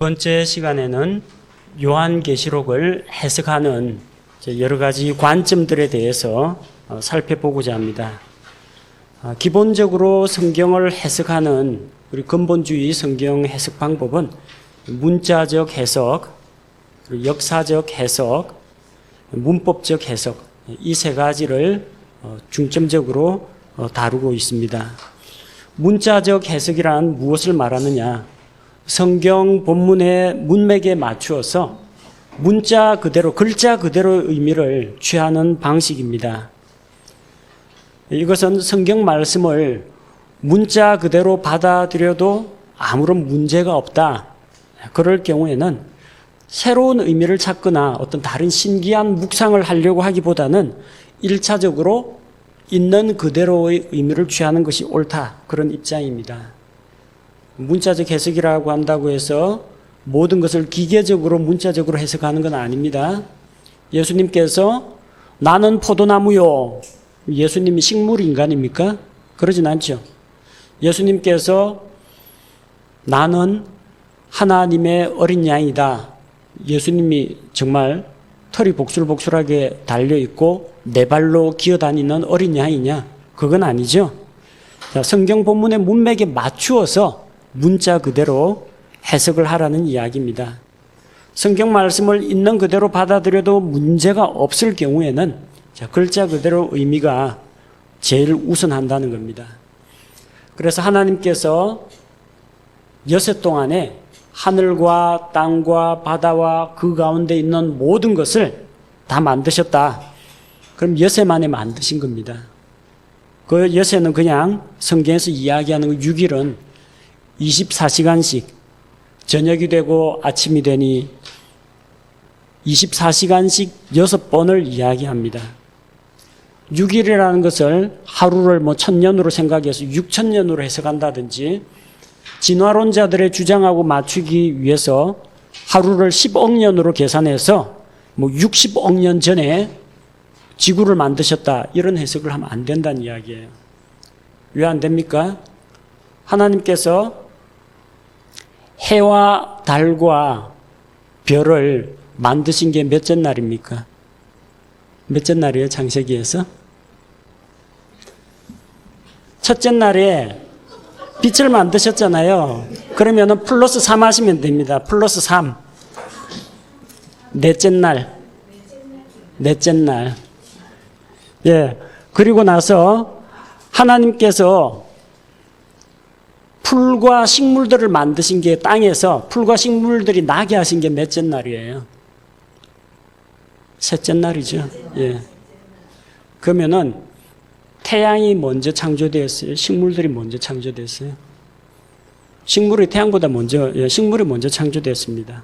번째 시간에는 요한계시록을 해석하는 여러 가지 관점들에 대해서 살펴보고자 합니다. 기본적으로 성경을 해석하는 우리 근본주의 성경 해석 방법은 문자적 해석, 역사적 해석, 문법적 해석, 이 세 가지를 중점적으로 다루고 있습니다. 문자적 해석이란 무엇을 말하느냐? 성경 본문의 문맥에 맞추어서 문자 그대로, 글자 그대로 의미를 취하는 방식입니다. 이것은 성경 말씀을 문자 그대로 받아들여도 아무런 문제가 없다. 그럴 경우에는 새로운 의미를 찾거나 어떤 다른 신기한 묵상을 하려고 하기보다는 1차적으로 있는 그대로의 의미를 취하는 것이 옳다. 그런 입장입니다. 문자적 해석이라고 한다고 해서 모든 것을 기계적으로 문자적으로 해석하는 건 아닙니다. 예수님께서 나는 포도나무요. 예수님이 식물 인간입니까? 그러진 않죠. 예수님께서 나는 하나님의 어린 양이다. 예수님이 정말 털이 복술복술하게 달려있고 네 발로 기어다니는 어린 양이냐? 그건 아니죠. 성경 본문의 문맥에 맞추어서 문자 그대로 해석을 하라는 이야기입니다. 성경 말씀을 있는 그대로 받아들여도 문제가 없을 경우에는 글자 그대로 의미가 제일 우선한다는 겁니다. 그래서 하나님께서 여세 동안에 하늘과 땅과 바다와 그 가운데 있는 모든 것을 다 만드셨다. 그럼 여세 만에 만드신 겁니다. 그 여세는 그냥 성경에서 이야기하는 6일은 24시간씩 저녁이 되고 아침이 되니 24시간씩 6번을 이야기합니다. 6일이라는 것을 하루를 1000년으로 생각해서 6000년으로 해석한다든지 진화론자들의 주장하고 맞추기 위해서 하루를 10억 년으로 계산해서 60억 년 전에 지구를 만드셨다. 이런 해석을 하면 안 된다는 이야기예요. 왜 안 됩니까? 하나님께서 해와 달과 별을 만드신 게 몇째 날입니까? 몇째 날이에요? 창세기에서? 첫째 날에 빛을 만드셨잖아요. 그러면은 플러스 3 하시면 됩니다. 플러스 3. 넷째 날. 넷째 날. 예. 그리고 나서 하나님께서 풀과 식물들을 만드신 게 땅에서 풀과 식물들이 나게 하신 게 몇째 날이에요? 셋째 날이죠. 예. 그러면은 태양이 먼저 창조되었어요? 식물들이 먼저 창조됐어요? 식물이 태양보다 먼저, 식물이 먼저 창조됐습니다.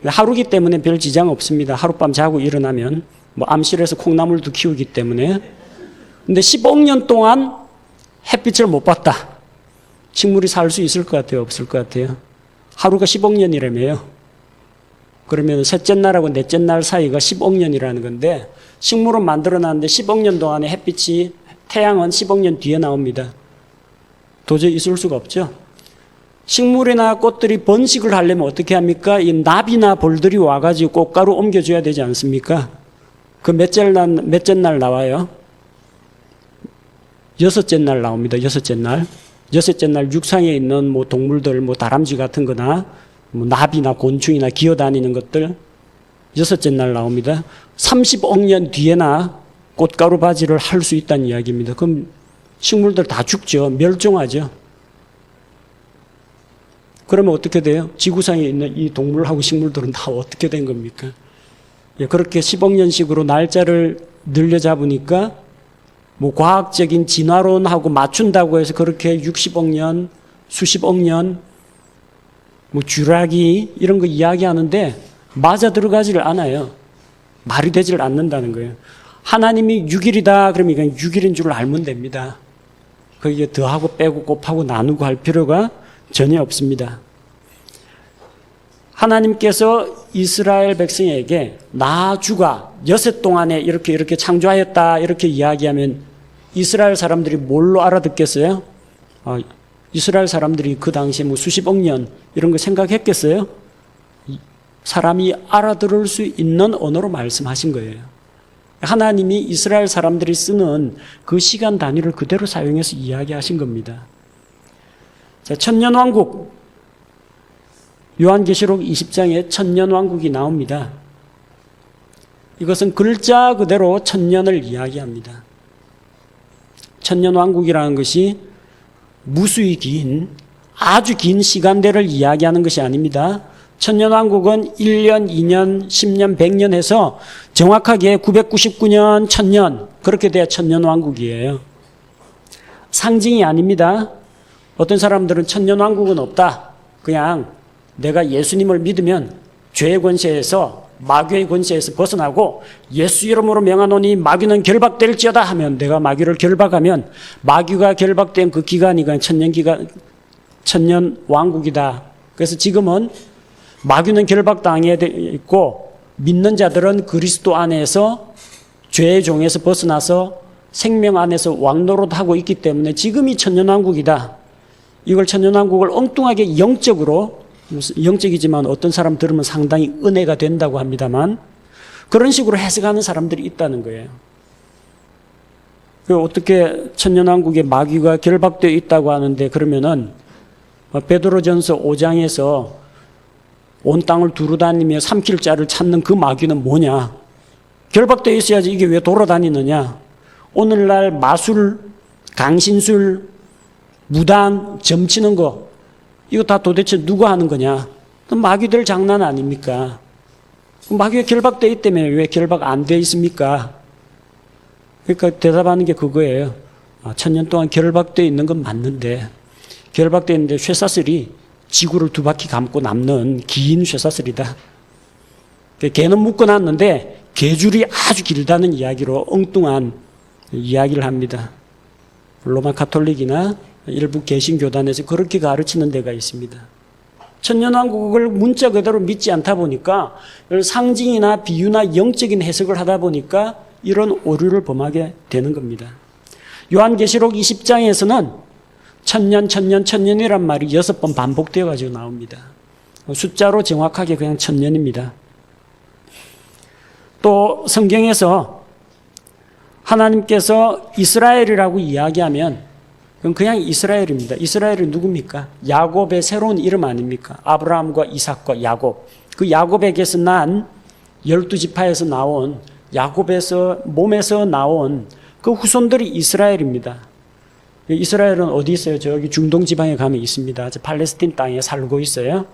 하루기 때문에 별 지장 없습니다. 하룻밤 자고 일어나면 암실에서 콩나물도 키우기 때문에. 근데 10억 년 동안 햇빛을 못 봤다. 식물이 살 수 있을 것 같아요? 없을 것 같아요? 하루가 10억 년이라며요. 그러면 셋째 날하고 넷째 날 사이가 10억 년이라는 건데 식물은 만들어놨는데 10억 년 동안에 햇빛이 태양은 10억 년 뒤에 나옵니다. 도저히 있을 수가 없죠. 식물이나 꽃들이 번식을 하려면 어떻게 합니까? 이 나비나 벌들이 와가지고 꽃가루 옮겨줘야 되지 않습니까? 그 몇째 날 나와요? 여섯째 날 나옵니다. 여섯째 날. 여섯째 날 육상에 있는 동물들, 다람쥐 같은 거나, 나비나 곤충이나 기어다니는 것들, 여섯째 날 나옵니다. 30억 년 뒤에나 꽃가루 바지를 할 수 있다는 이야기입니다. 그럼 식물들 다 죽죠. 멸종하죠. 그러면 어떻게 돼요? 지구상에 있는 이 동물하고 식물들은 다 어떻게 된 겁니까? 그렇게 10억 년씩으로 날짜를 늘려잡으니까 과학적인 진화론하고 맞춘다고 해서 그렇게 60억 년, 수십억 년, 쥐라기 이런 거 이야기하는데 맞아 들어가지를 않아요. 말이 되질 않는다는 거예요. 하나님이 6일이다 그러면 이건 6일인 줄 알면 됩니다. 거기에 더하고 빼고 곱하고 나누고 할 필요가 전혀 없습니다. 하나님께서 이스라엘 백성에게 나 주가 여섯 동안에 이렇게 창조하였다 이렇게 이야기하면 이스라엘 사람들이 뭘로 알아듣겠어요? 이스라엘 사람들이 그 당시에 뭐 수십억 년 이런 거 생각했겠어요? 사람이 알아들을 수 있는 언어로 말씀하신 거예요. 하나님이 이스라엘 사람들이 쓰는 그 시간 단위를 그대로 사용해서 이야기하신 겁니다. 자, 천년왕국. 요한계시록 20장에 천년왕국이 나옵니다. 이것은 글자 그대로 천년을 이야기합니다. 천년왕국이라는 것이 무수히 긴, 아주 긴 시간대를 이야기하는 것이 아닙니다. 천년왕국은 1년, 2년, 10년, 100년 해서 정확하게 999년, 1000년 그렇게 돼야 천년왕국이에요. 상징이 아닙니다. 어떤 사람들은 천년왕국은 없다. 그냥 내가 예수님을 믿으면 죄의 권세에서 마귀의 권세에서 벗어나고 예수 이름으로 명하노니 마귀는 결박될지어다 하면 내가 마귀를 결박하면 마귀가 결박된 그 기간이 천년 왕국이다. 그래서 지금은 마귀는 결박당해 있고 믿는 자들은 그리스도 안에서 죄의 종에서 벗어나서 생명 안에서 왕노릇하고 있기 때문에 지금이 천년왕국이다. 이걸 천년왕국을 엉뚱하게 영적이지만 어떤 사람 들으면 상당히 은혜가 된다고 합니다만 그런 식으로 해석하는 사람들이 있다는 거예요. 어떻게 천년왕국에 마귀가 결박되어 있다고 하는데 그러면은 베드로전서 5장에서 온 땅을 두루다니며 삼킬 자를 찾는 그 마귀는 뭐냐? 결박되어 있어야지 이게 왜 돌아다니느냐? 오늘날 마술, 강신술, 무당, 점치는 거 이거 다 도대체 누가 하는 거냐? 마귀들 장난 아닙니까? 마귀가 결박되어 있다며 왜 결박 안 되어 있습니까? 그러니까 대답하는 게 그거예요. 천년 동안 결박되어 있는 건 맞는데 결박되어 있는데 쇠사슬이 지구를 두 바퀴 감고 남는 긴 쇠사슬이다. 개는 묶어놨는데 개줄이 아주 길다는 이야기로 엉뚱한 이야기를 합니다. 로마 가톨릭이나 일부 개신교단에서 그렇게 가르치는 데가 있습니다. 천년왕국을 문자 그대로 믿지 않다 보니까 상징이나 비유나 영적인 해석을 하다 보니까 이런 오류를 범하게 되는 겁니다. 요한계시록 20장에서는 천년, 천년, 천년이란 말이 6번 반복되어 가지고 나옵니다. 숫자로 정확하게 그냥 천년입니다. 또 성경에서 하나님께서 이스라엘이라고 이야기하면 그건 그냥 이스라엘입니다. 이스라엘이 누굽니까? 야곱의 새로운 이름 아닙니까? 아브라함과 이삭과 야곱. 그 야곱에게서 난 12지파에서 나온 야곱에서 몸에서 나온 그 후손들이 이스라엘입니다. 이스라엘은 어디 있어요? 저기 중동 지방에 가면 있습니다. 팔레스틴 땅에 살고 있어요.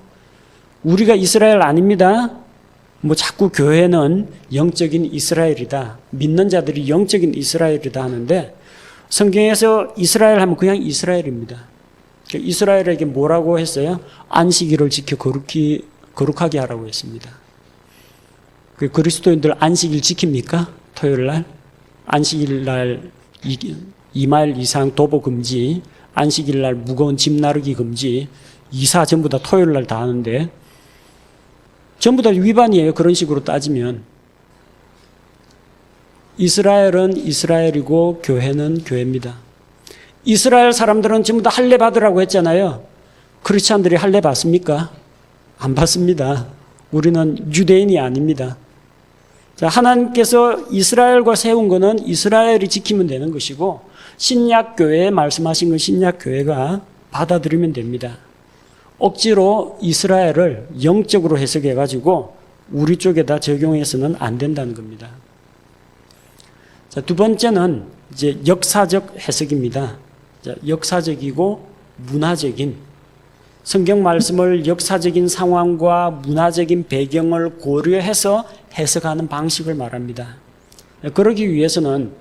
우리가 이스라엘 아닙니다. 뭐 자꾸 교회는 영적인 이스라엘이다. 믿는 자들이 영적인 이스라엘이다 하는데 성경에서 이스라엘 하면 그냥 이스라엘입니다. 이스라엘에게 뭐라고 했어요? 안식일을 지켜 거룩하게 하라고 했습니다. 그리스도인들 안식일 지킵니까? 토요일 날? 안식일 날 2마일 이상 도보 금지, 안식일 날 무거운 짐 나르기 금지, 이사 전부 다 토요일 날 다 하는데 전부 다 위반이에요. 그런 식으로 따지면. 이스라엘은 이스라엘이고 교회는 교회입니다. 이스라엘 사람들은 전부 다 할례 받으라고 했잖아요. 크리스찬들이 할례 받습니까? 안 받습니다. 우리는 유대인이 아닙니다. 자, 하나님께서 이스라엘과 세운 거는 이스라엘이 지키면 되는 것이고 신약교회에 말씀하신 건 신약교회가 받아들이면 됩니다. 억지로 이스라엘을 영적으로 해석해가지고 우리 쪽에다 적용해서는 안 된다는 겁니다. 자, 두 번째는 이제 역사적 해석입니다. 자, 역사적이고 문화적인 성경 말씀을 역사적인 상황과 문화적인 배경을 고려해서 해석하는 방식을 말합니다. 그러기 위해서는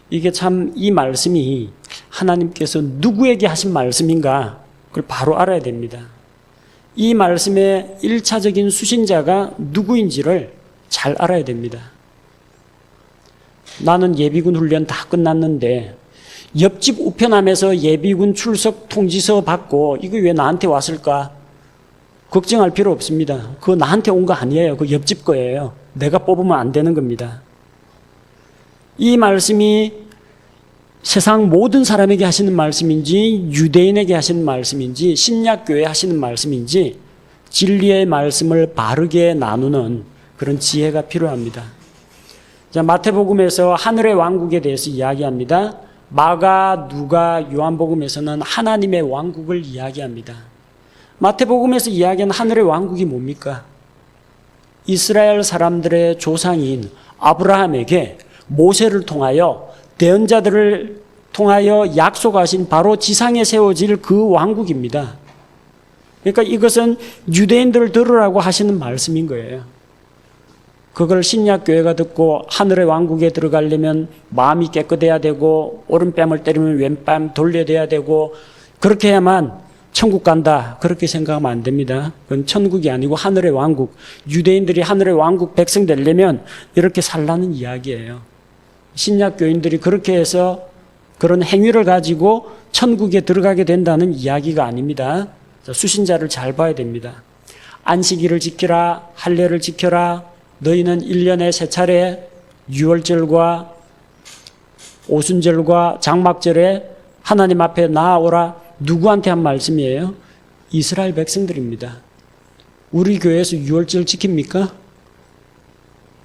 이게 참 이 말씀이 하나님께서 누구에게 하신 말씀인가 그걸 바로 알아야 됩니다. 이 말씀의 1차적인 수신자가 누구인지를 잘 알아야 됩니다. 나는 예비군 훈련 다 끝났는데 옆집 우편함에서 예비군 출석 통지서 받고 이거 왜 나한테 왔을까? 걱정할 필요 없습니다. 그거 나한테 온 거 아니에요. 그 옆집 거예요. 내가 뽑으면 안 되는 겁니다. 이 말씀이 세상 모든 사람에게 하시는 말씀인지 유대인에게 하시는 말씀인지 신약교회에 하시는 말씀인지 진리의 말씀을 바르게 나누는 그런 지혜가 필요합니다. 자, 마태복음에서 하늘의 왕국에 대해서 이야기합니다. 마가, 누가, 요한복음에서는 하나님의 왕국을 이야기합니다. 마태복음에서 이야기하는 하늘의 왕국이 뭡니까? 이스라엘 사람들의 조상인 아브라함에게 모세를 통하여 대언자들을 통하여 약속하신 바로 지상에 세워질 그 왕국입니다. 그러니까 이것은 유대인들을 들으라고 하시는 말씀인 거예요. 그걸 신약교회가 듣고 하늘의 왕국에 들어가려면 마음이 깨끗해야 되고 오른뺨을 때리면 왼뺨 돌려야 되고 그렇게 해야만 천국 간다. 그렇게 생각하면 안 됩니다. 그건 천국이 아니고 하늘의 왕국. 유대인들이 하늘의 왕국 백성 되려면 이렇게 살라는 이야기예요. 신약교인들이 그렇게 해서 그런 행위를 가지고 천국에 들어가게 된다는 이야기가 아닙니다. 수신자를 잘 봐야 됩니다. 안식일을 지키라, 할례를 지켜라, 너희는 1년에 3차례 유월절과 오순절과 장막절에 하나님 앞에 나아오라. 누구한테 한 말씀이에요? 이스라엘 백성들입니다. 우리 교회에서 유월절 지킵니까?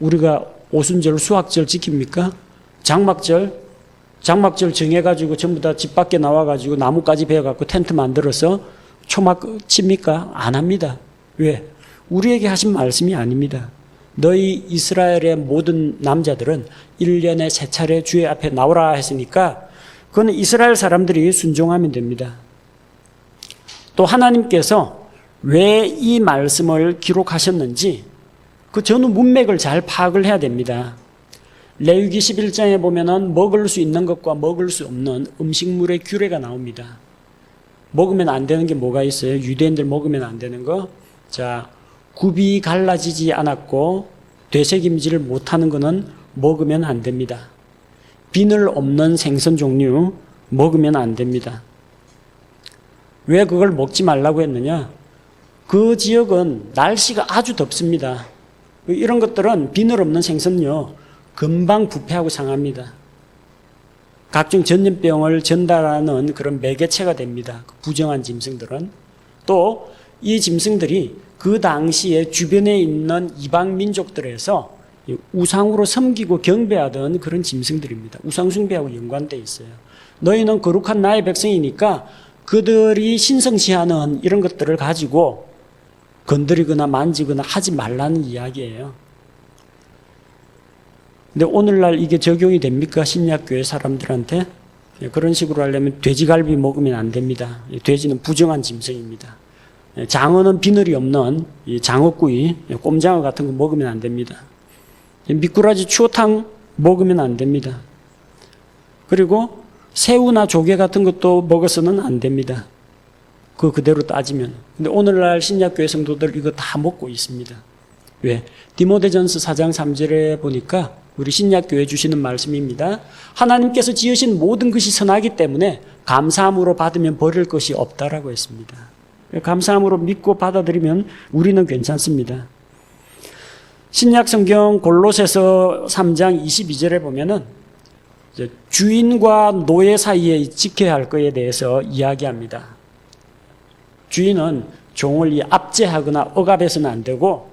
우리가 오순절 수학절 지킵니까? 장막절 정해가지고 전부 다 집 밖에 나와가지고 나무까지 베어갖고 텐트 만들어서 초막 칩니까? 안 합니다. 왜? 우리에게 하신 말씀이 아닙니다. 너희 이스라엘의 모든 남자들은 1년에 3차례 주의 앞에 나오라 했으니까 그건 이스라엘 사람들이 순종하면 됩니다. 또 하나님께서 왜 이 말씀을 기록하셨는지 그 전후 문맥을 잘 파악을 해야 됩니다. 레위기 11장에 보면은 먹을 수 있는 것과 먹을 수 없는 음식물의 규례가 나옵니다. 먹으면 안 되는 게 뭐가 있어요? 유대인들 먹으면 안 되는 거. 자, 굽이 갈라지지 않았고 되새김질을 못하는 거는 먹으면 안 됩니다. 비늘 없는 생선 종류 먹으면 안 됩니다. 왜 그걸 먹지 말라고 했느냐? 그 지역은 날씨가 아주 덥습니다. 이런 것들은 비늘 없는 생선요 금방 부패하고 상합니다. 각종 전염병을 전달하는 그런 매개체가 됩니다. 부정한 짐승들은. 또 이 짐승들이 그 당시에 주변에 있는 이방 민족들에서 우상으로 섬기고 경배하던 그런 짐승들입니다. 우상 숭배하고 연관되어 있어요. 너희는 거룩한 나의 백성이니까 그들이 신성시하는 이런 것들을 가지고 건드리거나 만지거나 하지 말라는 이야기예요. 근데 오늘날 이게 적용이 됩니까? 신약교회 사람들한테? 그런 식으로 하려면 돼지갈비 먹으면 안 됩니다. 돼지는 부정한 짐승입니다. 장어는 비늘이 없는 장어구이, 꼼장어 같은 거 먹으면 안 됩니다. 미꾸라지 추어탕 먹으면 안 됩니다. 그리고 새우나 조개 같은 것도 먹어서는 안 됩니다. 그대로 따지면. 근데 오늘날 신약교회 성도들 이거 다 먹고 있습니다. 왜? 디모데전서 4장 3절에 보니까 우리 신약교회 주시는 말씀입니다. 하나님께서 지으신 모든 것이 선하기 때문에 감사함으로 받으면 버릴 것이 없다라고 했습니다. 감사함으로 믿고 받아들이면 우리는 괜찮습니다. 신약 성경 골로새서 3장 22절에 보면은 주인과 노예 사이에 지켜야 할 것에 대해서 이야기합니다. 주인은 종을 압제하거나 억압해서는 안 되고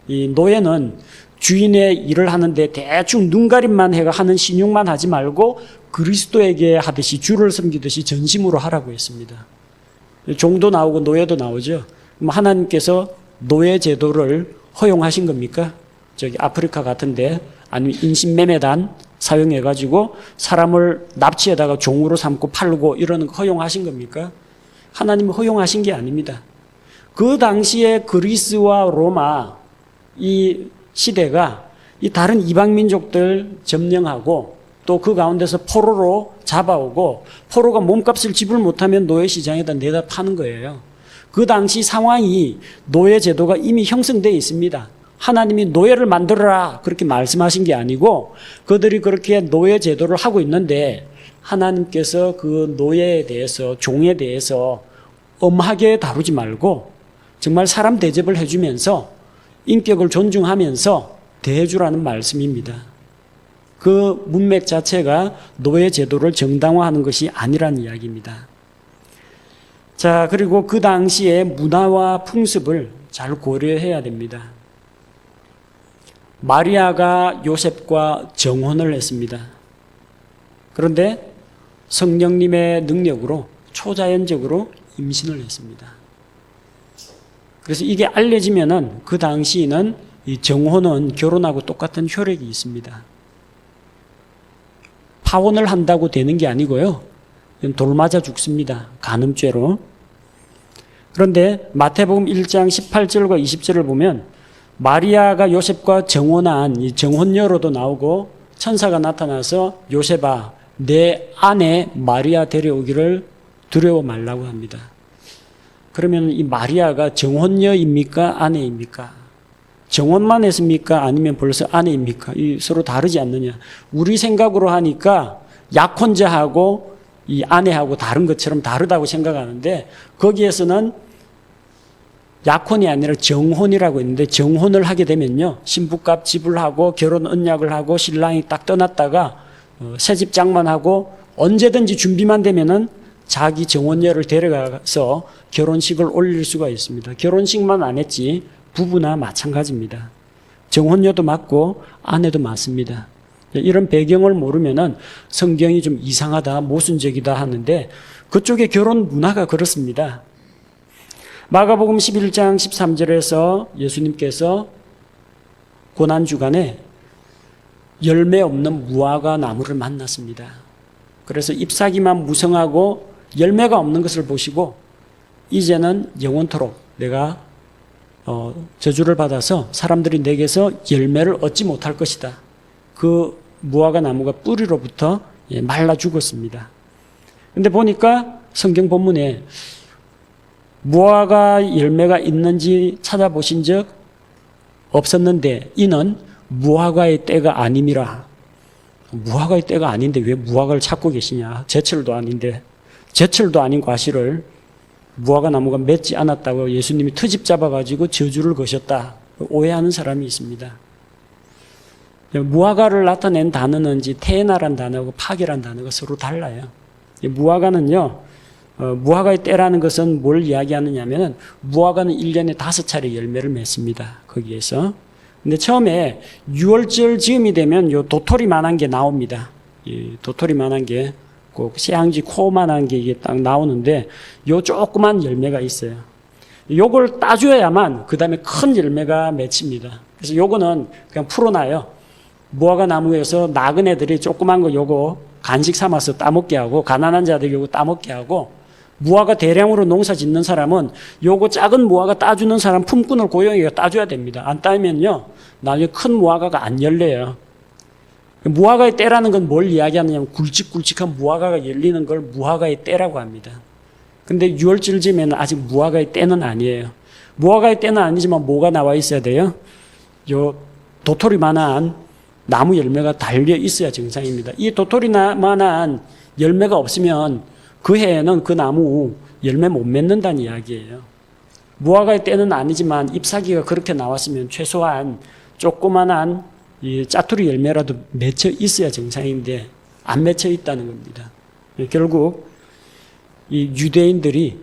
이 노예는 주인의 일을 하는데 대충 눈가림만 해가 하는 신용만 하지 말고 그리스도에게 하듯이 주를 섬기듯이 전심으로 하라고 했습니다. 종도 나오고 노예도 나오죠. 그럼 하나님께서 노예 제도를 허용하신 겁니까? 저기 아프리카 같은데 아니면 인신매매단 사용해가지고 사람을 납치에다가 종으로 삼고 팔고 이러는 거 허용하신 겁니까? 하나님이 허용하신 게 아닙니다. 그 당시에 그리스와 로마 이 시대가 이 다른 이방 민족들 점령하고 또 그 가운데서 포로로 잡아오고 포로가 몸값을 지불 못하면 노예 시장에다 내다 파는 거예요. 그 당시 상황이 노예 제도가 이미 형성되어 있습니다. 하나님이 노예를 만들어라 그렇게 말씀하신 게 아니고 그들이 그렇게 노예 제도를 하고 있는데 하나님께서 그 노예에 대해서 종에 대해서 엄하게 다루지 말고 정말 사람 대접을 해주면서 인격을 존중하면서 대해주라는 말씀입니다. 그 문맥 자체가 노예 제도를 정당화하는 것이 아니라는 이야기입니다. 자, 그리고 그 당시의 문화와 풍습을 잘 고려해야 됩니다. 마리아가 요셉과 정혼을 했습니다. 그런데 성령님의 능력으로 초자연적으로 임신을 했습니다. 그래서 이게 알려지면은 그 당시에는 이 정혼은 결혼하고 똑같은 효력이 있습니다. 파혼을 한다고 되는 게 아니고요. 돌 맞아 죽습니다. 간음죄로. 그런데 마태복음 1장 18절과 20절을 보면 마리아가 요셉과 정혼한 이 정혼녀로도 나오고 천사가 나타나서 요셉아 내 아내 마리아 데려오기를 두려워 말라고 합니다. 그러면 이 마리아가 정혼녀입니까? 아내입니까? 정혼만 했습니까? 아니면 벌써 아내입니까? 이 서로 다르지 않느냐? 우리 생각으로 하니까 약혼자하고 이 아내하고 다른 것처럼 다르다고 생각하는데 거기에서는 약혼이 아니라 정혼이라고 있는데 정혼을 하게 되면요. 신부값 지불하고 결혼 언약을 하고 신랑이 딱 떠났다가 새집 장만하고 언제든지 준비만 되면은 자기 정혼녀를 데려가서 결혼식을 올릴 수가 있습니다. 결혼식만 안 했지 부부나 마찬가지입니다. 정혼녀도 맞고 아내도 맞습니다. 이런 배경을 모르면은 성경이 좀 이상하다, 모순적이다 하는데 그쪽의 결혼 문화가 그렇습니다. 마가복음 11장 13절에서 예수님께서 고난주간에 열매 없는 무화과 나무를 만났습니다. 그래서 잎사귀만 무성하고 열매가 없는 것을 보시고 이제는 영원토록 내가 저주를 받아서 사람들이 내게서 열매를 얻지 못할 것이다. 그 무화과 나무가 뿌리로부터 말라 죽었습니다. 근데 보니까 성경 본문에 무화과 열매가 있는지 찾아보신 적 없었는데 이는 무화과의 때가 아님이라. 무화과의 때가 아닌데 왜 무화과를 찾고 계시냐. 제철도 아닌데 제철도 아닌 과실을 무화과 나무가 맺지 않았다고 예수님이 트집 잡아가지고 저주를 거셨다. 오해하는 사람이 있습니다. 무화과를 나타낸 단어는 이제 테에나란 단어하고 파괴란 단어가 서로 달라요. 무화과는요, 무화과의 때라는 것은 뭘 이야기하느냐면은 무화과는 1년에 5차례 열매를 맺습니다. 거기에서. 근데 처음에 6월절 즈음이 되면 요 도토리만한 게 나옵니다. 이 도토리만한 게 꼭 새앙쥐 코만한 게 이게 딱 나오는데 요 조그만 열매가 있어요. 요걸 따줘야만 그 다음에 큰 열매가 맺힙니다. 그래서 요거는 그냥 풀어놔요. 무화과 나무에서 나은 애들이 조그만 거 요거 간식 삼아서 따먹게 하고 가난한 자들이 요거 따먹게 하고 무화과 대량으로 농사 짓는 사람은 요거 작은 무화과 따주는 사람 품꾼을 고용해서 따줘야 됩니다. 안 따면요 나중에 큰 무화과가 안 열려요. 무화과의 때라는 건 뭘 이야기하느냐면 굵직굵직한 무화과가 열리는 걸 무화과의 때라고 합니다. 근데 6월쯤이면 아직 무화과의 때는 아니에요. 무화과의 때는 아니지만 뭐가 나와 있어야 돼요? 요 도토리만한 나무 열매가 달려 있어야 정상입니다. 이 도토리만한 열매가 없으면 그 해에는 그 나무 열매 못 맺는다는 이야기예요. 무화과의 때는 아니지만 잎사귀가 그렇게 나왔으면 최소한 조그만한 이 짜투리 열매라도 맺혀 있어야 정상인데 안 맺혀 있다는 겁니다. 결국 이 유대인들이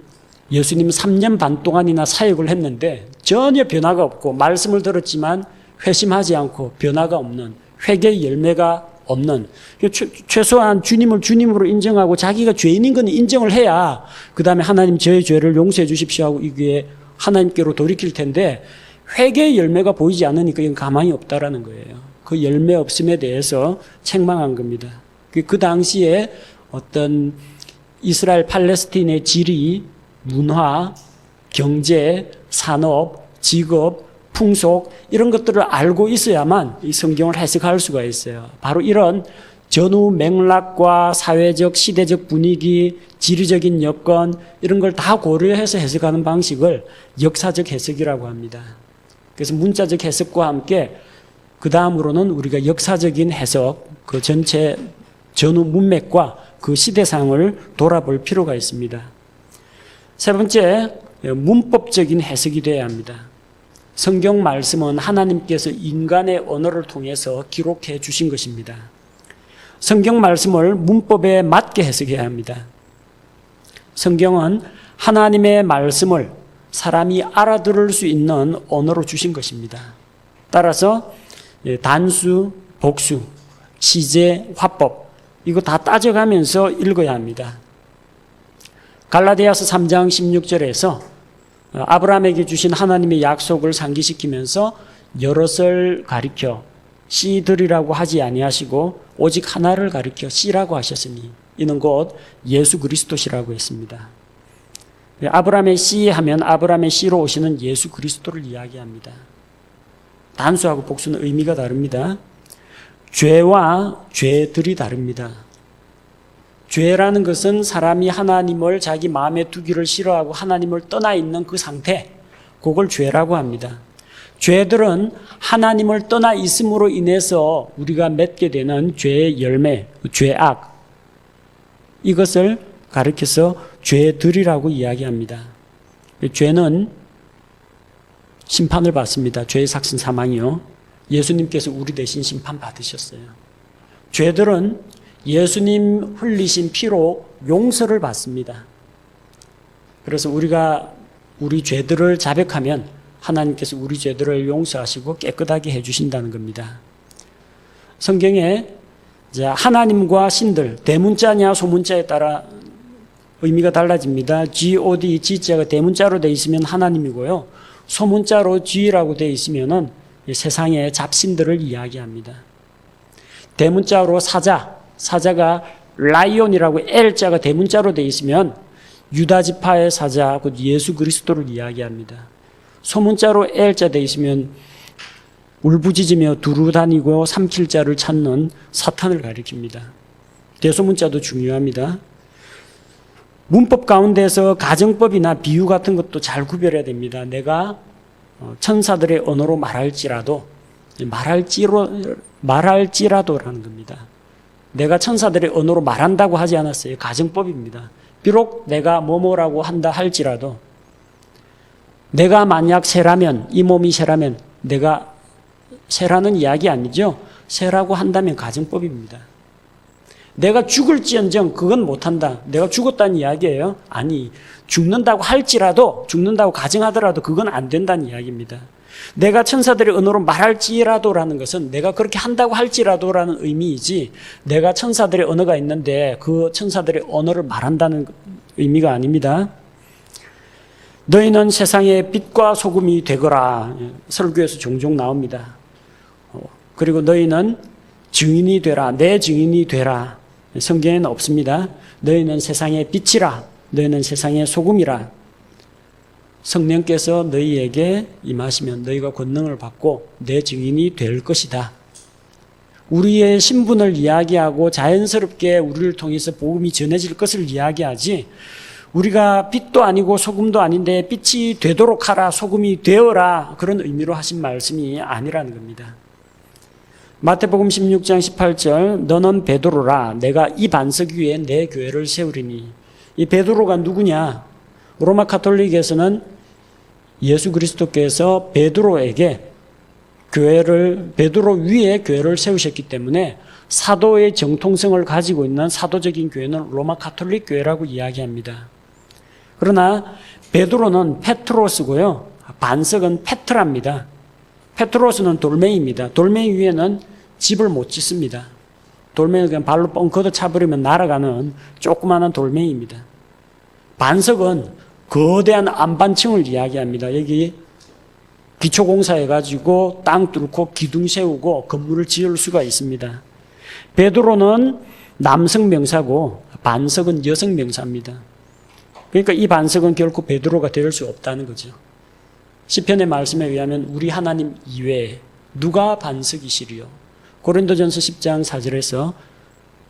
예수님 3년 반 동안이나 사역을 했는데 전혀 변화가 없고 말씀을 들었지만 회심하지 않고 변화가 없는 회개의 열매가 없는 최소한 주님을 주님으로 인정하고 자기가 죄인인 건 인정을 해야 그 다음에 하나님 저의 죄를 용서해 주십시오 하고 이게 하나님께로 돌이킬 텐데 회개의 열매가 보이지 않으니까 이건 가만히 없다라는 거예요. 그 열매 없음에 대해서 책망한 겁니다. 그 당시에 어떤 이스라엘 팔레스틴의 지리, 문화, 경제, 산업, 직업, 풍속 이런 것들을 알고 있어야만 이 성경을 해석할 수가 있어요. 바로 이런 전후 맥락과 사회적, 시대적 분위기, 지리적인 여건 이런 걸 다 고려해서 해석하는 방식을 역사적 해석이라고 합니다. 그래서 문자적 해석과 함께 그 다음으로는 우리가 역사적인 해석, 그 전체 전후 문맥과 그 시대상을 돌아볼 필요가 있습니다. 세 번째, 문법적인 해석이 되어야 합니다. 성경 말씀은 하나님께서 인간의 언어를 통해서 기록해 주신 것입니다. 성경 말씀을 문법에 맞게 해석해야 합니다. 성경은 하나님의 말씀을 사람이 알아들을 수 있는 언어로 주신 것입니다. 따라서 단수, 복수, 시제, 화법 이거 다 따져가면서 읽어야 합니다. 갈라디아서 3장 16절에서 아브라함에게 주신 하나님의 약속을 상기시키면서 여럿을 가리켜 씨들이라고 하지 아니하시고 오직 하나를 가리켜 씨라고 하셨으니 이는 곧 예수 그리스도시라고 했습니다. 아브라함의 씨 하면 아브라함의 씨로 오시는 예수 그리스도를 이야기합니다. 단수하고 복수는 의미가 다릅니다. 죄와 죄들이 다릅니다. 죄라는 것은 사람이 하나님을 자기 마음에 두기를 싫어하고 하나님을 떠나 있는 그 상태, 그걸 죄라고 합니다. 죄들은 하나님을 떠나 있음으로 인해서 우리가 맺게 되는 죄의 열매, 죄악, 이것을 가리켜서 죄들이라고 이야기합니다. 죄는 심판을 받습니다. 죄의 삭신 사망이요. 예수님께서 우리 대신 심판 받으셨어요. 죄들은 예수님 흘리신 피로 용서를 받습니다. 그래서 우리가 우리 죄들을 자백하면 하나님께서 우리 죄들을 용서하시고 깨끗하게 해주신다는 겁니다. 성경에 하나님과 신들, 대문자냐 소문자에 따라 의미가 달라집니다. God, G자가 대문자로 되어 있으면 하나님이고요. 소문자로 G라고 되어 있으면 세상의 잡신들을 이야기합니다. 대문자로 사자가 라이온이라고 L자가 대문자로 되어 있으면 유다지파의 사자, 곧 예수 그리스도를 이야기합니다. 소문자로 L자 되어 있으면 울부짖으며 두루 다니고 삼킬 자를 찾는 사탄을 가리킵니다. 대소문자도 중요합니다. 문법 가운데서 가정법이나 비유 같은 것도 잘 구별해야 됩니다. 내가 천사들의 언어로 말할지라도라는 겁니다. 내가 천사들의 언어로 말한다고 하지 않았어요. 가정법입니다. 비록 내가 뭐뭐라고 한다 할지라도 내가 만약 새라면, 이 몸이 새라면 내가 새라는 이야기 아니죠. 새라고 한다면 가정법입니다. 내가 죽을지언정 그건 못한다. 내가 죽었다는 이야기예요. 아니, 죽는다고 할지라도, 죽는다고 가정하더라도 그건 안 된다는 이야기입니다. 내가 천사들의 언어로 말할지라도라는 것은 내가 그렇게 한다고 할지라도라는 의미이지, 내가 천사들의 언어가 있는데 그 천사들의 언어를 말한다는 의미가 아닙니다. 너희는 세상의 빛과 소금이 되거라. 설교에서 종종 나옵니다. 그리고 너희는 증인이 되라. 내 증인이 되라. 성경에는 없습니다. 너희는 세상의 빛이라. 너희는 세상의 소금이라. 성령께서 너희에게 임하시면 너희가 권능을 받고 내 증인이 될 것이다. 우리의 신분을 이야기하고 자연스럽게 우리를 통해서 복음이 전해질 것을 이야기하지, 우리가 빛도 아니고 소금도 아닌데 빛이 되도록 하라, 소금이 되어라, 그런 의미로 하신 말씀이 아니라는 겁니다. 마태복음 16장 18절, 너는 베드로라. 내가 이 반석 위에 내 교회를 세우리니. 이 베드로가 누구냐? 로마 가톨릭에서는 예수 그리스도께서 베드로에게 베드로 위에 교회를 세우셨기 때문에 사도의 정통성을 가지고 있는 사도적인 교회는 로마 가톨릭 교회라고 이야기합니다. 그러나 베드로는 페트로스고요. 반석은 페트라입니다. 페트로스는 돌멩이입니다. 돌멩이 위에는 집을 못 짓습니다. 돌멩이를 그냥 발로 뻥 걷어 차버리면 날아가는 조그마한 돌멩이입니다. 반석은 거대한 안반층을 이야기합니다. 여기 기초공사해가지고 땅 뚫고 기둥 세우고 건물을 지을 수가 있습니다. 베드로는 남성 명사고 반석은 여성 명사입니다. 그러니까 이 반석은 결코 베드로가 될 수 없다는 거죠. 시편의 말씀에 의하면 우리 하나님 이외에 누가 반석이시리요. 고린도전서 10장 4절에서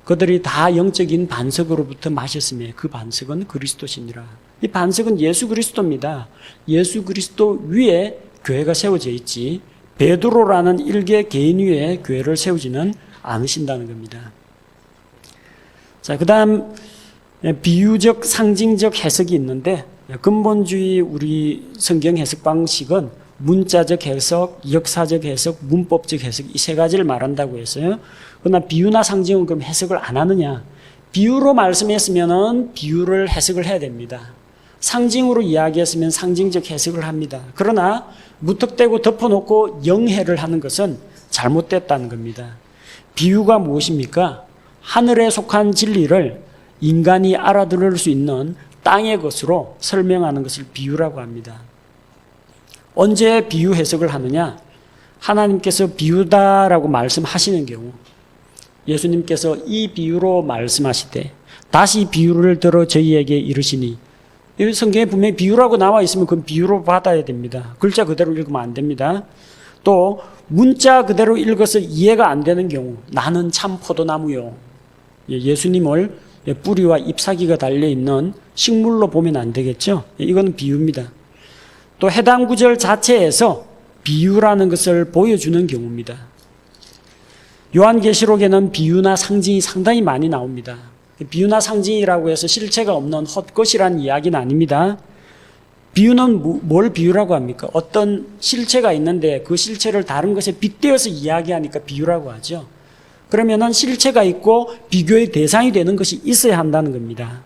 그들이 다 영적인 반석으로부터 마셨으며 그 반석은 그리스도시니라. 이 반석은 예수 그리스도입니다. 예수 그리스도 위에 교회가 세워져 있지 베드로라는 일개 개인 위에 교회를 세우지는 않으신다는 겁니다. 자, 그다음 비유적 상징적 해석이 있는데, 근본주의 우리 성경 해석 방식은 문자적 해석, 역사적 해석, 문법적 해석 이 세 가지를 말한다고 했어요. 그러나 비유나 상징은 그럼 해석을 안 하느냐? 비유로 말씀했으면 비유를 해석을 해야 됩니다. 상징으로 이야기했으면 상징적 해석을 합니다. 그러나 무턱대고 덮어놓고 영해를 하는 것은 잘못됐다는 겁니다. 비유가 무엇입니까? 하늘에 속한 진리를 인간이 알아들을 수 있는 땅의 것으로 설명하는 것을 비유라고 합니다. 언제 비유 해석을 하느냐? 하나님께서 비유다라고 말씀하시는 경우, 예수님께서 이 비유로 말씀하시되 다시 비유를 들어 저희에게 이르시니, 이 성경에 분명히 비유라고 나와 있으면 그건 비유로 받아야 됩니다. 글자 그대로 읽으면 안 됩니다. 또 문자 그대로 읽어서 이해가 안 되는 경우, 나는 참 포도나무요. 예수님을 뿌리와 잎사귀가 달려있는 식물로 보면 안 되겠죠? 이건 비유입니다. 또 해당 구절 자체에서 비유라는 것을 보여주는 경우입니다. 요한계시록에는 비유나 상징이 상당히 많이 나옵니다. 비유나 상징이라고 해서 실체가 없는 헛것이란 이야기는 아닙니다. 비유는 뭘 비유라고 합니까? 어떤 실체가 있는데 그 실체를 다른 것에 빗대어서 이야기하니까 비유라고 하죠. 그러면은 실체가 있고 비교의 대상이 되는 것이 있어야 한다는 겁니다.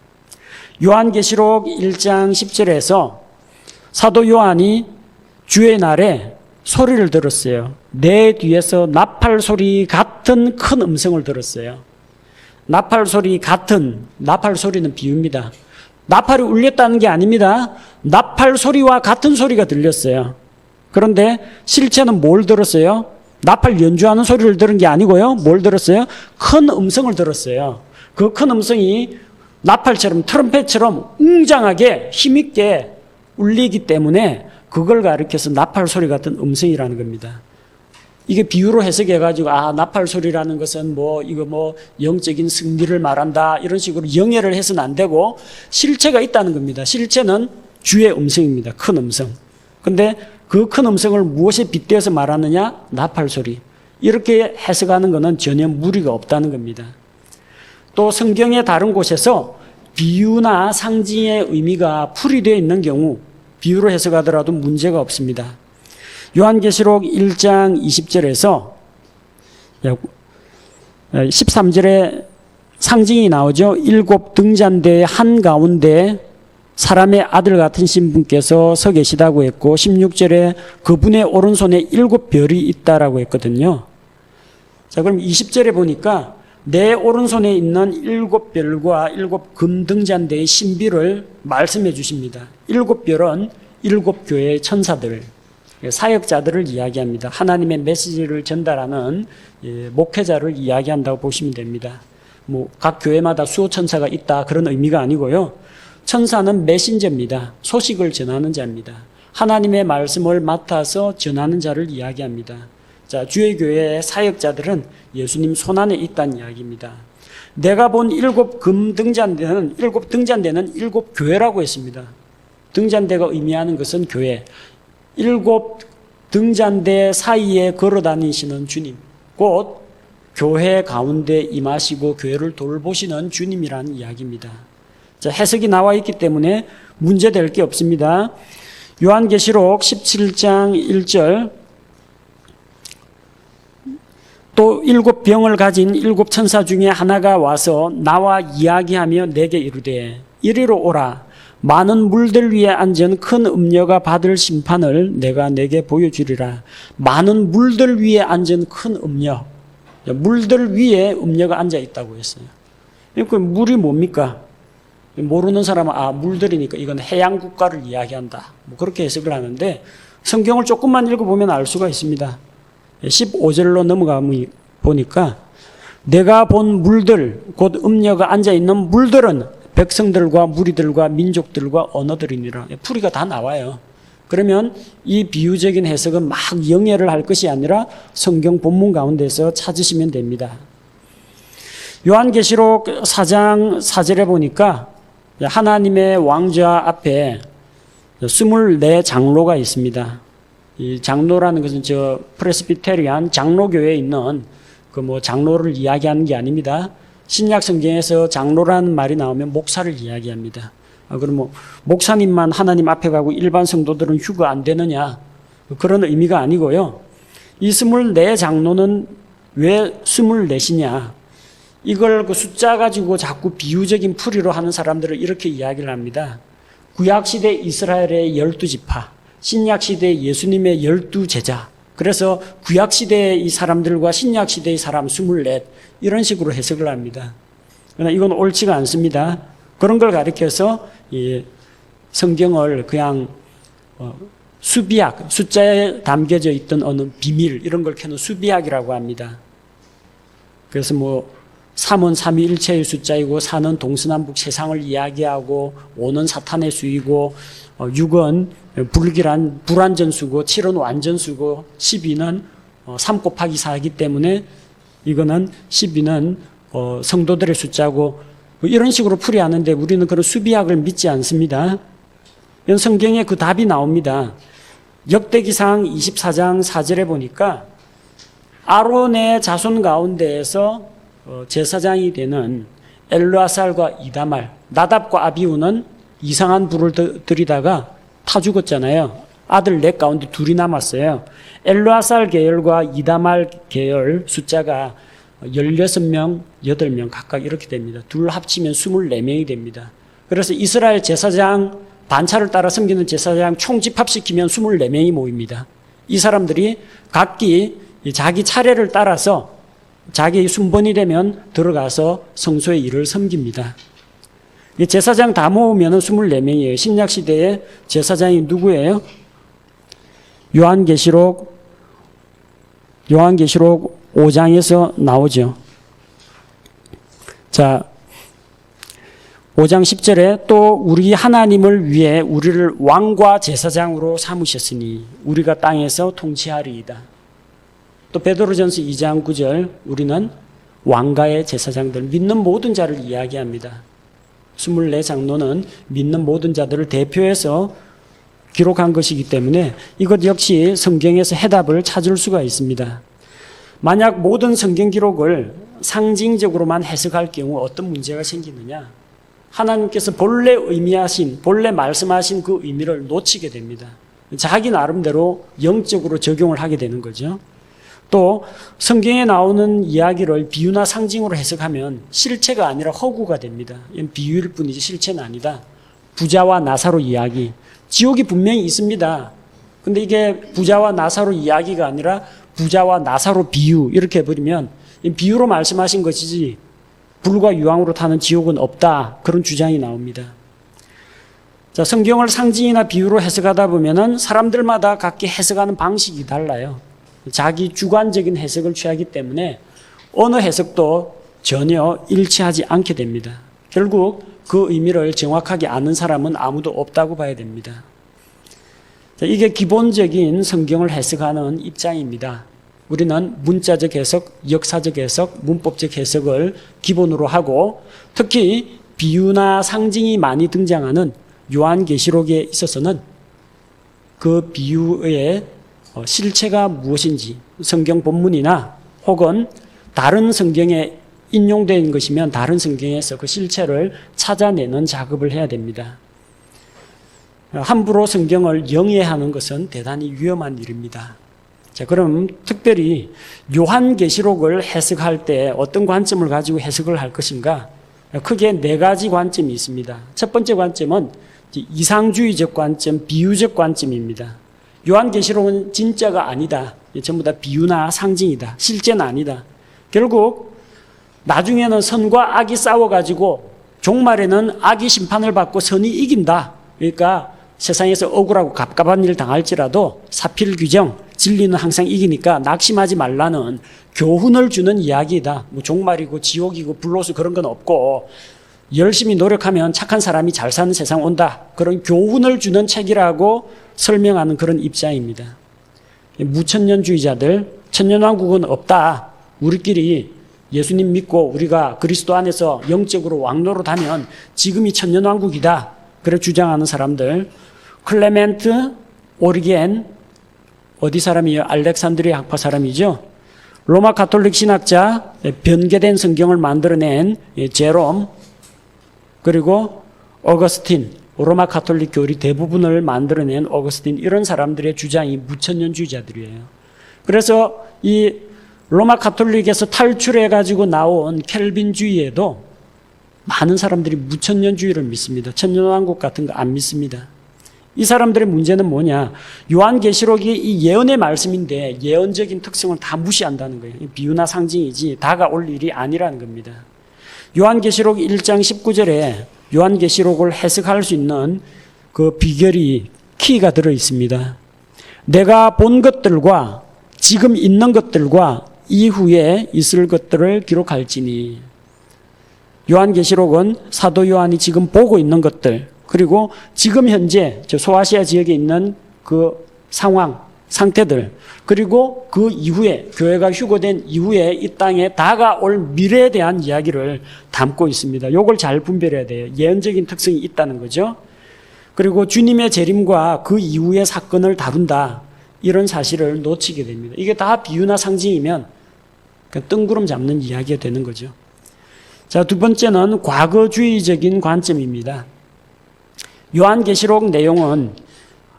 요한계시록 1장 10절에서 사도 요한이 주의 날에 소리를 들었어요. 내 뒤에서 나팔 소리 같은 큰 음성을 들었어요. 나팔 소리 같은, 나팔 소리는 비유입니다. 나팔이 울렸다는 게 아닙니다. 나팔 소리와 같은 소리가 들렸어요. 그런데 실체는 뭘 들었어요? 나팔 연주하는 소리를 들은 게 아니고요. 뭘 들었어요? 큰 음성을 들었어요. 그 큰 음성이 나팔처럼 트럼펫처럼 웅장하게 힘있게 울리기 때문에 그걸 가리켜서 나팔 소리 같은 음성이라는 겁니다. 이게 비유로 해석해가지고 나팔 소리라는 것은 이거 영적인 승리를 말한다 이런 식으로 영예를 해서는 안 되고 실체가 있다는 겁니다. 실체는 주의 음성입니다. 큰 음성. 근데 그 큰 음성을 무엇에 빗대어서 말하느냐? 나팔 소리. 이렇게 해석하는 것은 전혀 무리가 없다는 겁니다. 또 성경의 다른 곳에서 비유나 상징의 의미가 풀이되어 있는 경우 비유로 해석하더라도 문제가 없습니다. 요한계시록 1장 20절에서 13절에 상징이 나오죠. 7 등잔대의 한가운데 사람의 아들 같은 신분께서 서 계시다고 했고 16절에 그분의 오른손에 7 별이 있다라고 했거든요. 자, 그럼 20절에 보니까 내 오른손에 있는 7 별과 7 금등잔대의 신비를 말씀해 주십니다. 7 별은 7 교회의 천사들, 사역자들을 이야기합니다. 하나님의 메시지를 전달하는 목회자를 이야기한다고 보시면 됩니다. 각 교회마다 수호 천사가 있다 그런 의미가 아니고요. 천사는 메신저입니다. 소식을 전하는 자입니다. 하나님의 말씀을 맡아서 전하는 자를 이야기합니다. 자, 주의 교회의 사역자들은 예수님 손안에 있다는 이야기입니다. 내가 본 7 금등잔대는 7 등잔대는 7 교회라고 했습니다. 등잔대가 의미하는 것은 교회. 7 등잔대 사이에 걸어 다니시는 주님, 곧 교회 가운데 임하시고 교회를 돌보시는 주님이라는 이야기입니다. 자, 해석이 나와 있기 때문에 문제될 게 없습니다. 요한계시록 17장 1절 또 7 병을 가진 7 천사 중에 하나가 와서 나와 이야기하며 내게 이르되 이리로 오라. 많은 물들 위에 앉은 큰 음녀가 받을 심판을 내가 내게 보여주리라. 많은 물들 위에 앉은 큰 음녀. 물들 위에 음녀가 앉아 있다고 했어요. 그 물이 뭡니까? 모르는 사람은 물들이니까 이건 해양 국가를 이야기한다. 그렇게 해석을 하는데 성경을 조금만 읽어보면 알 수가 있습니다. 15절로 넘어가 보니까 내가 본 물들, 곧 음녀가 앉아 있는 물들은 백성들과 무리들과 민족들과 언어들이니라. 풀이가 다 나와요. 그러면 이 비유적인 해석은 막 영예를 할 것이 아니라 성경 본문 가운데서 찾으시면 됩니다. 요한계시록 4장 4절에 보니까 하나님의 왕좌 앞에 24 장로가 있습니다. 이 장로라는 것은 프레스비테리안 장로교회에 있는 장로를 이야기하는 게 아닙니다. 신약 성경에서 장로라는 말이 나오면 목사를 이야기합니다. 그럼 목사님만 하나님 앞에 가고 일반 성도들은 휴가 안 되느냐? 그런 의미가 아니고요. 이 24 장로는 왜 24이냐? 이걸 그 숫자 가지고 자꾸 비유적인 풀이로 하는 사람들을 이렇게 이야기를 합니다. 구약시대 이스라엘의 12지파, 신약시대 예수님의 12제자. 그래서 구약시대의 이 사람들과 신약시대의 사람 24 이런 식으로 해석을 합니다. 그러나 이건 옳지가 않습니다. 그런 걸 가리켜서 이 성경을 그냥 수비학, 숫자에 담겨져 있던 어느 비밀 이런 걸 켜는 수비학이라고 합니다. 그래서 3은 삼위일체의 숫자이고 4는 동서남북 세상을 이야기하고 5는 사탄의 수이고 6은 불완전수고 7은 완전수고 12는 3 곱하기 4이기 때문에 이거는 12는 성도들의 숫자고 이런 식으로 풀이하는데 우리는 그런 수비학을 믿지 않습니다. 이런 성경에 그 답이 나옵니다. 역대기상 24장 4절에 보니까 아론의 자손 가운데에서 제사장이 되는 엘르아살과 이다말, 나답과 아비후는 이상한 불을 들이다가 타 죽었잖아요. 아들 넷 가운데 둘이 남았어요. 엘르아살 계열과 이다말 계열 숫자가 16명, 8명 각각 이렇게 됩니다. 둘 합치면 24명이 됩니다. 그래서 이스라엘 제사장 반차를 따라 섬기는 제사장 총 집합시키면 24명이 모입니다. 이 사람들이 각기 자기 차례를 따라서 자기 순번이 되면 들어가서 성소의 일을 섬깁니다. 제사장 다 모으면 24명이에요. 신약시대의 제사장이 누구예요? 요한계시록 5장에서 나오죠. 자, 5장 10절에 또 우리 하나님을 위해 우리를 왕과 제사장으로 삼으셨으니 우리가 땅에서 통치하리이다. 또 베드로전서 2장 9절 우리는 왕가의 제사장들, 믿는 모든 자를 이야기합니다. 24 장로는 믿는 모든 자들을 대표해서 기록한 것이기 때문에 이것 역시 성경에서 해답을 찾을 수가 있습니다. 만약 모든 성경 기록을 상징적으로만 해석할 경우 어떤 문제가 생기느냐? 하나님께서 본래 말씀하신 그 의미를 놓치게 됩니다. 자기 나름대로 영적으로 적용을 하게 되는 거죠. 또 성경에 나오는 이야기를 비유나 상징으로 해석하면 실체가 아니라 허구가 됩니다. 이건 비유일 뿐이지 실체는 아니다. 부자와 나사로 이야기. 지옥이 분명히 있습니다. 근데 이게 부자와 나사로 이야기가 아니라 부자와 나사로 비유 이렇게 해버리면 비유로 말씀하신 것이지 불과 유황으로 타는 지옥은 없다. 그런 주장이 나옵니다. 자, 성경을 상징이나 비유로 해석하다 보면은 사람들마다 각기 해석하는 방식이 달라요. 자기 주관적인 해석을 취하기 때문에 어느 해석도 전혀 일치하지 않게 됩니다. 결국 그 의미를 정확하게 아는 사람은 아무도 없다고 봐야 됩니다. 자, 이게 기본적인 성경을 해석하는 입장입니다. 우리는 문자적 해석, 역사적 해석, 문법적 해석을 기본으로 하고 특히 비유나 상징이 많이 등장하는 요한계시록에 있어서는 그 비유의 실체가 무엇인지 성경 본문이나 혹은 다른 성경에 인용된 것이면 다른 성경에서 그 실체를 찾아내는 작업을 해야 됩니다. 함부로 성경을 영해하는 것은 대단히 위험한 일입니다. 자, 그럼 특별히 요한계시록을 해석할 때 어떤 관점을 가지고 해석을 할 것인가? 크게 4가지 관점이 있습니다. 첫 번째 관점은 이상주의적 관점, 비유적 관점입니다. 요한계시록은 진짜가 아니다. 전부 다 비유나 상징이다. 실제는 아니다. 결국 나중에는 선과 악이 싸워가지고 종말에는 악이 심판을 받고 선이 이긴다. 그러니까 세상에서 억울하고 갑갑한 일 당할지라도 사필규정, 진리는 항상 이기니까 낙심하지 말라는 교훈을 주는 이야기이다. 종말이고 지옥이고 불로수 그런 건 없고 열심히 노력하면 착한 사람이 잘 사는 세상 온다. 그런 교훈을 주는 책이라고 설명하는 그런 입장입니다. 무천년주의자들, 천년왕국은 없다. 우리끼리 예수님 믿고 우리가 그리스도 안에서 영적으로 왕노릇하면 지금이 천년왕국이다. 그래 주장하는 사람들. 클레멘트, 오리겐, 어디 사람이에요? 알렉산드리아 학파 사람이죠. 로마 가톨릭 신학자, 변개된 성경을 만들어낸 제롬, 그리고 어거스틴, 로마 가톨릭 교리 대부분을 만들어낸 어거스틴, 이런 사람들의 주장이 무천년주의자들이에요. 그래서 이 로마 가톨릭에서 탈출해가지고 나온 켈빈주의에도 많은 사람들이 무천년주의를 믿습니다. 천년왕국 같은 거 안 믿습니다. 이 사람들의 문제는 뭐냐? 요한계시록이 이 예언의 말씀인데 예언적인 특성을 다 무시한다는 거예요. 비유나 상징이지 다가올 일이 아니라는 겁니다. 요한계시록 1장 19절에 요한계시록을 해석할 수 있는 그 비결이, 키가 들어 있습니다. 내가 본 것들과 지금 있는 것들과 이후에 있을 것들을 기록할지니. 요한계시록은 사도 요한이 지금 보고 있는 것들, 그리고 지금 현재 소아시아 지역에 있는 그 상태들, 그리고 그 이후에 교회가 휴거된 이후에 이 땅에 다가올 미래에 대한 이야기를 담고 있습니다. 이걸 잘 분별해야 돼요. 예언적인 특성이 있다는 거죠. 그리고 주님의 재림과 그 이후의 사건을 다룬다, 이런 사실을 놓치게 됩니다. 이게 다 비유나 상징이면 뜬구름 잡는 이야기가 되는 거죠. 자, 두 번째는 과거주의적인 관점입니다. 요한계시록 내용은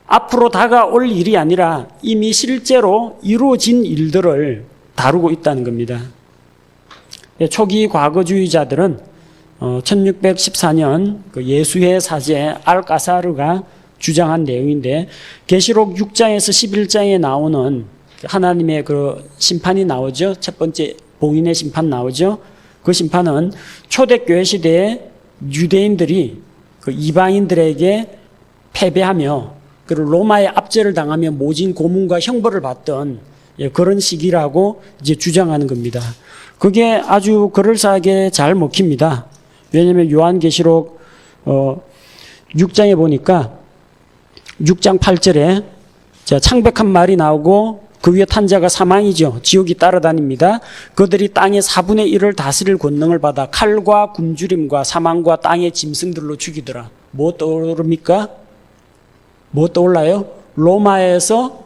앞으로 다가올 일이 아니라 이미 실제로 이루어진 일들을 다루고 있다는 겁니다. 초기 과거주의자들은 1614년 예수의 사제 알까사르가 주장한 내용인데, 계시록 6장에서 11장에 나오는 하나님의 그 심판이 나오죠. 첫 번째 봉인의 심판 나오죠. 그 심판은 초대교회 시대에 유대인들이 그 이방인들에게 패배하며 그리고 로마의 압제를 당하며 모진 고문과 형벌을 받던 그런 시기라고 이제 주장하는 겁니다. 그게 아주 그럴싸하게 잘 먹힙니다. 왜냐하면 요한계시록 6장에 보니까 6장 8절에 창백한 말이 나오고 그 위에 탄 자가 사망이죠. 지옥이 따라다닙니다. 그들이 땅의 4분의 1을 다스릴 권능을 받아 칼과 굶주림과 사망과 땅의 짐승들로 죽이더라. 뭐 떠오릅니까? 뭐 떠올라요? 로마에서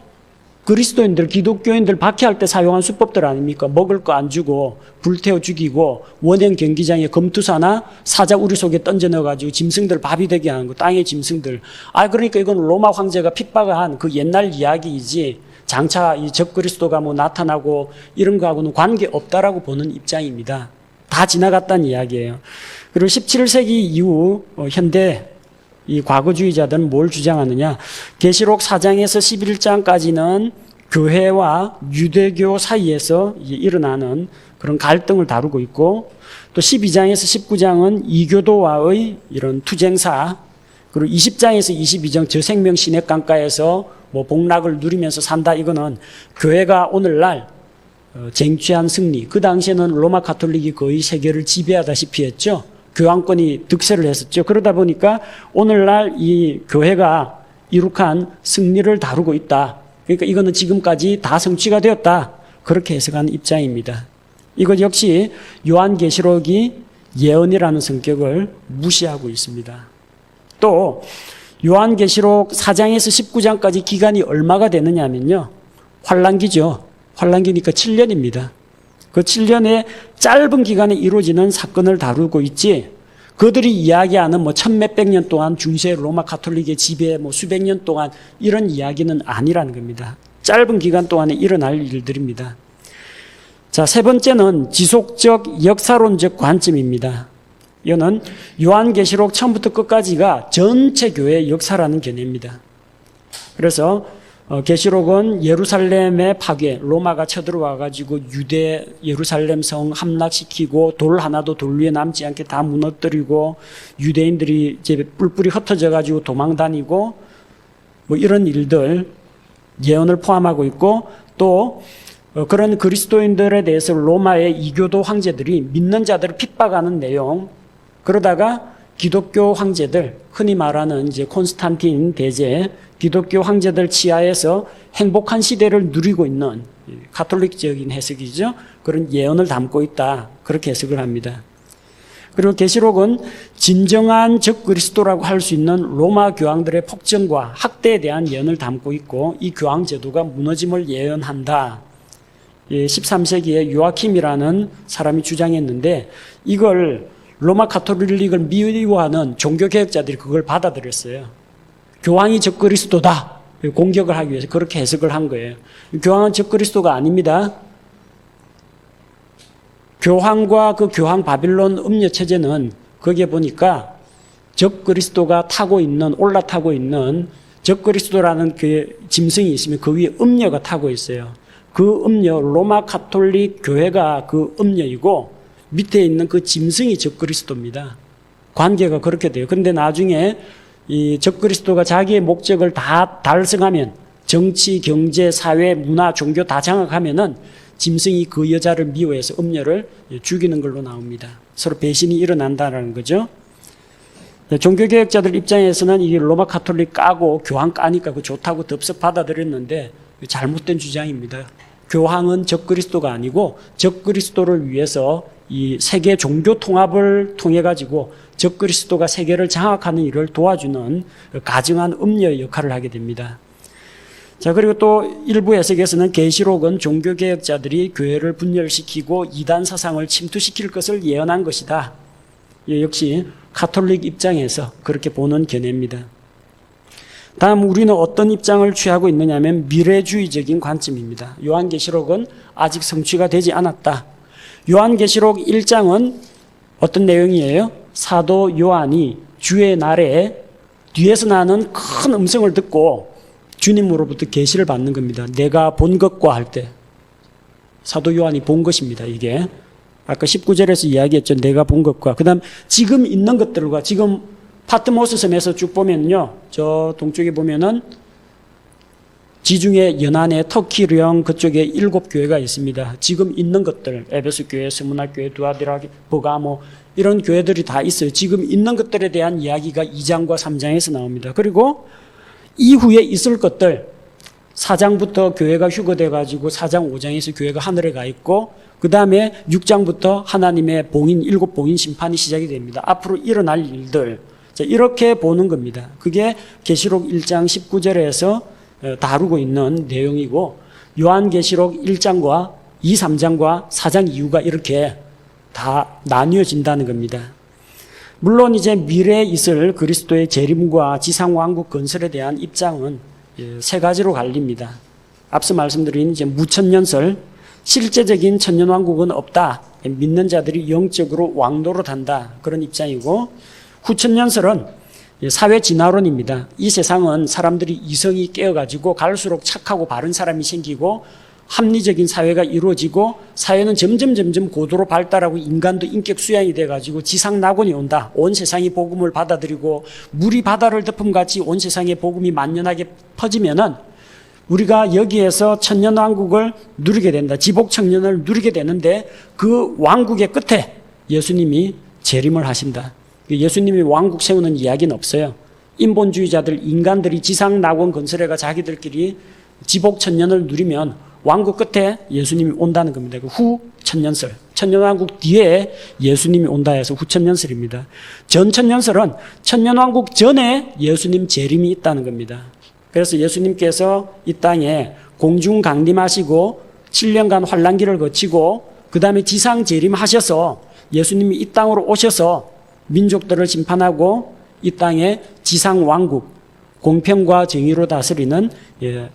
그리스도인들, 기독교인들 박해할 때 사용한 수법들 아닙니까? 먹을 거 안 주고 불태워 죽이고 원형 경기장에 검투사나 사자 우리 속에 던져 넣어가지고 짐승들 밥이 되게 하는 거, 땅의 짐승들. 그러니까 이건 로마 황제가 핍박한 그 옛날 이야기이지 장차 이 적그리스도가 뭐 나타나고 이런 거하고는 관계없다라고 보는 입장입니다. 다 지나갔다는 이야기예요. 그리고 17세기 이후 현대 이 과거주의자들은 뭘 주장하느냐? 계시록 4장에서 11장까지는 교회와 유대교 사이에서 일어나는 그런 갈등을 다루고 있고, 또 12장에서 19장은 이교도와의 이런 투쟁사, 그리고 20장에서 22장 저생명 시냇강가에서 뭐 복락을 누리면서 산다, 이거는 교회가 오늘날 쟁취한 승리. 그 당시에는 로마 가톨릭이 거의 세계를 지배하다시피 했죠. 교황권이 득세를 했었죠. 그러다 보니까 오늘날 이 교회가 이룩한 승리를 다루고 있다. 그러니까 이거는 지금까지 다 성취가 되었다. 그렇게 해석하는 입장입니다. 이것 역시 요한계시록이 예언이라는 성격을 무시하고 있습니다. 또 요한계시록 4장에서 19장까지 기간이 얼마가 되느냐면요, 환란기죠. 환란기니까 7년입니다. 그 7년의 짧은 기간에 이루어지는 사건을 다루고 있지, 그들이 이야기하는 뭐 천몇백 년 동안 중세 로마 가톨릭의 지배 뭐 수백 년 동안 이런 이야기는 아니라는 겁니다. 짧은 기간 동안에 일어날 일들입니다. 자, 세 번째는 지속적 역사론적 관점입니다. 이거는 요한계시록 처음부터 끝까지가 전체 교회의 역사라는 개념입니다. 그래서 계시록은 예루살렘의 파괴, 로마가 쳐들어와 가지고 유대 예루살렘 성 함락시키고 돌 하나도 돌 위에 남지 않게 다 무너뜨리고 유대인들이 이제 뿔뿔이 흩어져 가지고 도망다니고 뭐 이런 일들 예언을 포함하고 있고, 또 그런 그리스도인들에 대해서 로마의 이교도 황제들이 믿는 자들을 핍박하는 내용, 그러다가 기독교 황제들, 흔히 말하는 이제 콘스탄틴 대제, 기독교 황제들 치하에서 행복한 시대를 누리고 있는 가톨릭적인 해석이죠. 그런 예언을 담고 있다. 그렇게 해석을 합니다. 그리고 계시록은 진정한 적그리스도라고 할 수 있는 로마 교황들의 폭정과 학대에 대한 예언을 담고 있고, 이 교황 제도가 무너짐을 예언한다. 13세기에 요아킴이라는 사람이 주장했는데, 이걸 로마 가톨릭을 미워하는 종교개혁자들이 그걸 받아들였어요. 교황이 적그리스도다. 공격을 하기 위해서 그렇게 해석을 한 거예요. 교황은 적그리스도가 아닙니다. 교황과 그 교황 바빌론 음녀 체제는 거기에 보니까 적그리스도가 타고 있는, 올라타고 있는 적그리스도라는 그 짐승이 있으면 그 위에 음녀가 타고 있어요. 그 음녀, 로마 가톨릭 교회가 그 음녀이고 밑에 있는 그 짐승이 적그리스도입니다. 관계가 그렇게 돼요. 그런데 나중에 이 적그리스도가 자기의 목적을 다 달성하면 정치, 경제, 사회, 문화, 종교 다 장악하면은 짐승이 그 여자를 미워해서 음녀를 죽이는 걸로 나옵니다. 서로 배신이 일어난다는 거죠. 종교개혁자들 입장에서는 이게 로마 가톨릭 까고 교황 까니까 그 좋다고 덥석 받아들였는데 잘못된 주장입니다. 교황은 적그리스도가 아니고 적그리스도를 위해서 이 세계 종교 통합을 통해 가지고 적그리스도가 세계를 장악하는 일을 도와주는 가증한 음녀의 역할을 하게 됩니다. 자, 그리고 또 일부 해석에서는 계시록은 종교개혁자들이 교회를 분열시키고 이단 사상을 침투시킬 것을 예언한 것이다. 역시 가톨릭 입장에서 그렇게 보는 견해입니다. 다음 우리는 어떤 입장을 취하고 있느냐면 미래주의적인 관점입니다. 요한계시록은 아직 성취가 되지 않았다. 요한계시록 1장은 어떤 내용이에요? 사도 요한이 주의 날에 뒤에서 나는 큰 음성을 듣고 주님으로부터 계시를 받는 겁니다. 내가 본 것과 할 때 사도 요한이 본 것입니다. 이게 아까 19절에서 이야기했죠. 내가 본 것과 그 다음 지금 있는 것들과 지금 파트모스 섬에서 쭉 보면요. 저 동쪽에 보면은 지중해 연안에 터키령 그쪽에 7교회가 있습니다. 지금 있는 것들 에베소 교회, 스무나 교회, 두아디라, 버가모 이런 교회들이 다 있어요. 지금 있는 것들에 대한 이야기가 2장과 3장에서 나옵니다. 그리고 이후에 있을 것들 4장부터 교회가 휴거돼가지고 4장, 5장에서 교회가 하늘에 가 있고 그 다음에 6장부터 하나님의 봉인, 7봉인 심판이 시작이 됩니다. 앞으로 일어날 일들 자, 이렇게 보는 겁니다. 그게 계시록 1장 19절에서 다루고 있는 내용이고 요한계시록 1장과 2, 3장과 4장 이후가 이렇게 다 나뉘어진다는 겁니다. 물론 이제 미래에 있을 그리스도의 재림과 지상왕국 건설에 대한 입장은 세 가지로 갈립니다. 앞서 말씀드린 이제 무천년설, 실제적인 천년왕국은 없다. 믿는 자들이 영적으로 왕노로 단다. 그런 입장이고 후천년설은 사회 진화론입니다. 이 세상은 사람들이 이성이 깨어가지고 갈수록 착하고 바른 사람이 생기고 합리적인 사회가 이루어지고 사회는 점점 고도로 발달하고 인간도 인격 수양이 돼가지고 지상 낙원이 온다. 온 세상이 복음을 받아들이고 물이 바다를 덮음같이 온 세상에 복음이 만연하게 퍼지면은 우리가 여기에서 천년왕국을 누리게 된다. 지복천년을 누리게 되는데 그 왕국의 끝에 예수님이 재림을 하신다. 예수님이 왕국 세우는 이야기는 없어요. 인본주의자들, 인간들이 지상 낙원 건설해가 자기들끼리 지복천년을 누리면 왕국 끝에 예수님이 온다는 겁니다. 후 천년설, 천년왕국 뒤에 예수님이 온다 해서 후천년설입니다. 전천년설은 천년왕국 전에 예수님 재림이 있다는 겁니다. 그래서 예수님께서 이 땅에 공중 강림하시고 7년간 환란기를 거치고 그 다음에 지상 재림하셔서 예수님이 이 땅으로 오셔서 민족들을 심판하고 이 땅에 지상왕국, 공평과 정의로 다스리는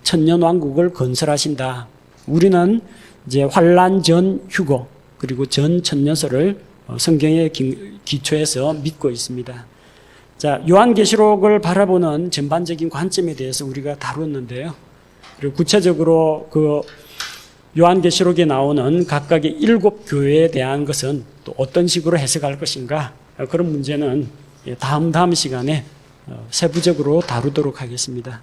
천년왕국을 건설하신다. 우리는 이제 환란 전 휴거 그리고 전 천년설을 성경에 기초해서 믿고 있습니다. 자, 요한계시록을 바라보는 전반적인 관점에 대해서 우리가 다뤘는데요. 그리고 구체적으로 그 요한계시록에 나오는 각각의 7교회에 대한 것은 또 어떤 식으로 해석할 것인가 그런 문제는 다음 시간에 세부적으로 다루도록 하겠습니다.